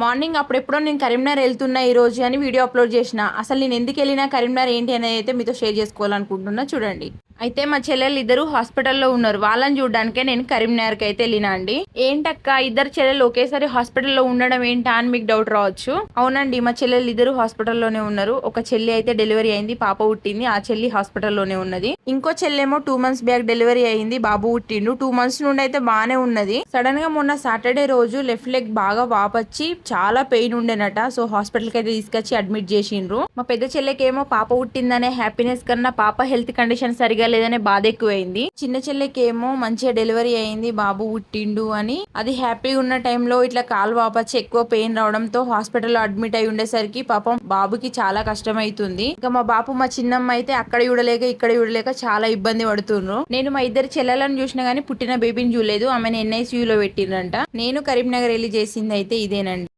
Morning అప్పుడెప్పుడో నేను కరీంనగర్ వెళ్తున్నా ఈ రోజు అని వీడియో అప్లోడ్ చేసిన. అసలు నేను ఎందుకు వెళ్ళినా కరీంనగర్ ఏంటి అనేది అయితే మీతో షేర్ చేసుకోవాలనుకుంటున్నా, చూడండి. అయితే మా చెల్లెలు ఇద్దరు హాస్పిటల్లో ఉన్నారు. వాళ్ళని చూడడానికే నేను కరీంనగర్కి అయితే వెళ్ళినా అండి. ఏంటక్క ఇద్దరు చెల్లెలు ఒకేసారి హాస్పిటల్లో ఉండడం ఏంటా అని మీకు డౌట్ రావచ్చు. అవునండి, మా చెల్లెలు ఇద్దరు హాస్పిటల్లోనే ఉన్నారు. ఒక చెల్లి అయితే డెలివరీ అయింది, పాప పుట్టింది. ఆ చెల్లి హాస్పిటల్లోనే ఉన్నది. ఇంకో చెల్లేమో 2 months బ్యాక్ డెలివరీ అయింది, బాబు పుట్టిండు. 2 months నుండి అయితే బానే ఉన్నది. సడన్ గా మొన్న సాటర్డే రోజు లెఫ్ట్ లెగ్ బాగా వాపొచ్చి చాలా పెయిన్ ఉండేనట. సో హాస్పిటల్ కి అయితే తీసుకొచ్చి అడ్మిట్ చేసిండ్రు. మా పెద్ద చెల్లెకేమో పాప పుట్టిందనే హ్యాపీనెస్ కన్నా పాప హెల్త్ కండిషన్ సరిగా లేదనే బాధ ఎక్కువైంది. చిన్న చెల్లెకేమో మంచిగా డెలివరీ అయింది, బాబు పుట్టిండు అని అది హ్యాపీగా ఉన్న టైంలో ఇట్లా కాలు వాపచ్చి ఎక్కువ పెయిన్ రావడంతో హాస్పిటల్లో అడ్మిట్ అయి ఉండేసరికి పాపం బాబుకి చాలా కష్టమైతుంది. ఇంకా మా బాపు మా చిన్నమ్మ అయితే అక్కడ చూడలేక ఇక్కడ చూడలేక చాలా ఇబ్బంది పడుతుండ్రు. నేను మా ఇద్దరు చెల్లెలను చూసినా గానీ పుట్టిన బేబీని చూడలేదు. ఆమెను NICU లో పెట్టిండ్రంట. నేను కరీంనగర్ వెళ్ళి చేసింది అయితే ఇదేనండి.